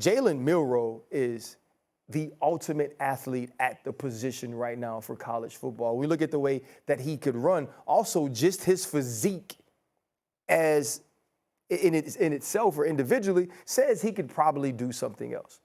Jalen Milroe is the ultimate athlete at the position right now for college football. We look at the way that he could run. Also, just his physique as in itself or individually says he could probably do something else.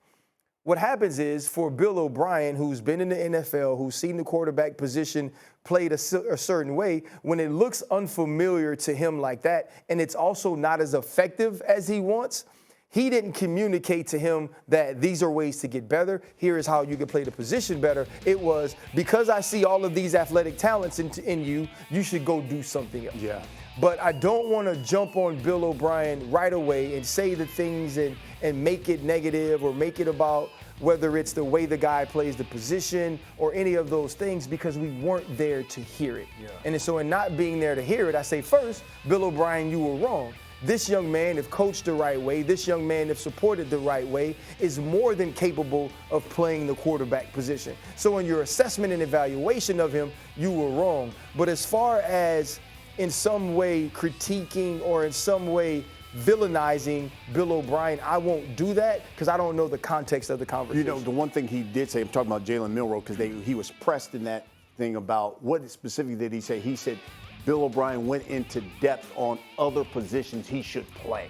What happens is for Bill O'Brien, who's been in the NFL, who's seen the quarterback position played a certain way, when it looks unfamiliar to him like that, and it's also not as effective as he wants, he didn't communicate to him that these are ways to get better. Here is how you can play the position better. It was, because I see all of these athletic talents in you, you should go do something else. Yeah. But I don't want to jump on Bill O'Brien right away and say the things and make it negative or make it about whether it's the way the guy plays the position or any of those things, because we weren't there to hear it. Yeah. And so in not being there to hear it, I say, first, Bill O'Brien, you were wrong. This young man, if coached the right way, this young man, if supported the right way, is more than capable of playing the quarterback position. So in your assessment and evaluation of him, you were wrong. But as far as in some way critiquing or in some way villainizing Bill O'Brien, I won't do that because I don't know the context of the conversation. You know, the one thing he did say, I'm talking about Jalen Milroe, because he was pressed in that thing about what specifically did he say? He said Bill O'Brien went into depth on other positions he should play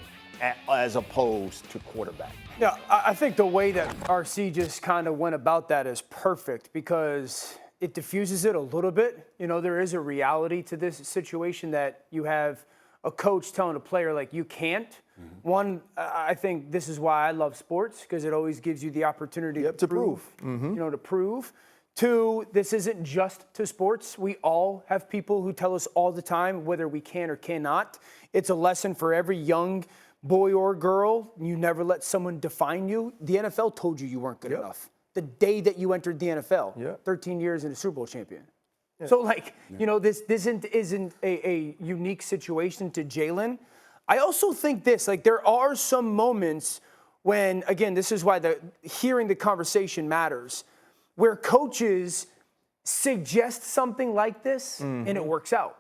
as opposed to quarterback. Yeah, I think the way that RC just kind of went about that is perfect because it diffuses it a little bit. You know, there is a reality to this situation that you have a coach telling a player, like, you can't. Mm-hmm. One, I think this is why I love sports, because it always gives you the opportunity to prove. Mm-hmm. You know, to prove. Two, this isn't just to sports. We all have people who tell us all the time whether we can or cannot. It's a lesson for every young boy or girl. You never let someone define you. The NFL told you weren't good enough. The day that you entered the NFL, 13 years and a Super Bowl champion. Yeah. So, you know, this isn't a unique situation to Jalen. I also think this, there are some moments when, again, this is why hearing the conversation matters, where coaches suggest something like this and it works out.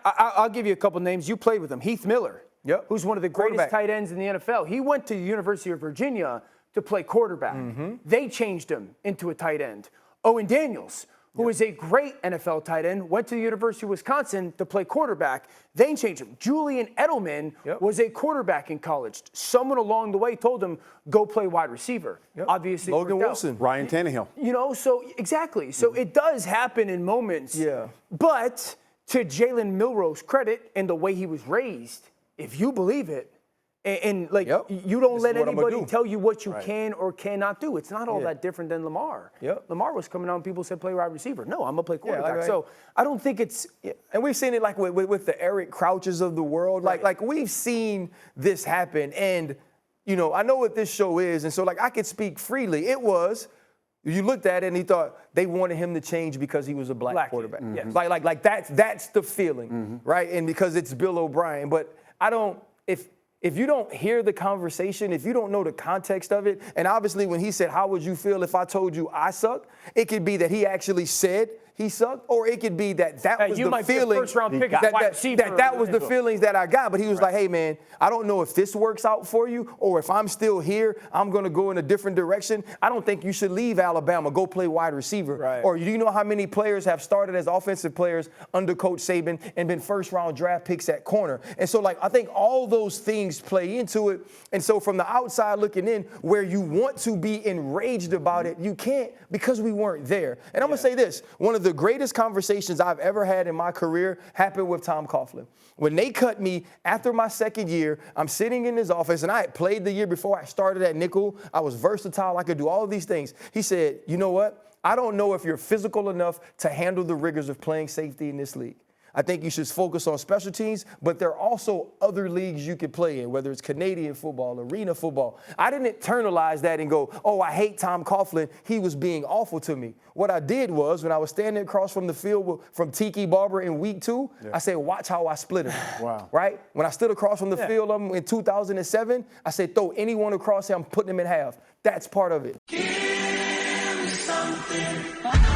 I'll give you a couple names. You played with him. Heath Miller, who's one of the greatest tight ends in the NFL. He went to the University of Virginia to play quarterback. They changed him into a tight end. Owen Daniels, who is a great NFL tight end, went to the University of Wisconsin to play quarterback. They changed him. Julian Edelman was a quarterback in college. Someone along the way told him, go play wide receiver. Obviously, Logan Wilson. Ryan Tannehill. You know, so exactly. So it does happen in moments. Yeah. But to Jalen Milroe's credit and the way he was raised, if you believe it, and you don't let anybody tell you what you can or cannot do. It's not all that different than Lamar. Lamar was coming out and people said play wide receiver. No, I'm going to play quarterback. So I don't think it's and we've seen it with the Eric Crouches of the world. Like we've seen this happen. And, you know, I know what this show is. And so, I could speak freely. It was, you looked at it and he thought they wanted him to change because he was a black quarterback. Yes. Like that's the feeling, right? And because it's Bill O'Brien. But I don't, if you don't hear the conversation, if you don't know the context of it, and obviously when he said, how would you feel if I told you I suck? It could be that he actually said he sucked, or it could be that was the feeling that was the feelings that I got. But he was like, hey, man, I don't know if this works out for you, or if I'm still here, I'm going to go in a different direction. I don't think you should leave Alabama, go play wide receiver. Right. Or do you know how many players have started as offensive players under Coach Saban and been first-round draft picks at corner? And so, I think all those things play into it. And so from the outside looking in, where you want to be enraged about it, you can't because we weren't there. And I'm going to say this. One of the greatest conversations I've ever had in my career happened with Tom Coughlin. When they cut me after my second year, I'm sitting in his office, and I had played the year before. I started at nickel. I was versatile. I could do all of these things. He said, you know what? I don't know if you're physical enough to handle the rigors of playing safety in this league. I think you should focus on special teams, but there are also other leagues you could play in, whether it's Canadian football, arena football. I didn't internalize that and go, oh, I hate Tom Coughlin. He was being awful to me. What I did was, when I was standing across from the field from Tiki Barber in week 2, I said, watch how I split him. Wow. Right? When I stood across from the field in 2007, I said, throw anyone across here, I'm putting him in half. That's part of it. Give me something.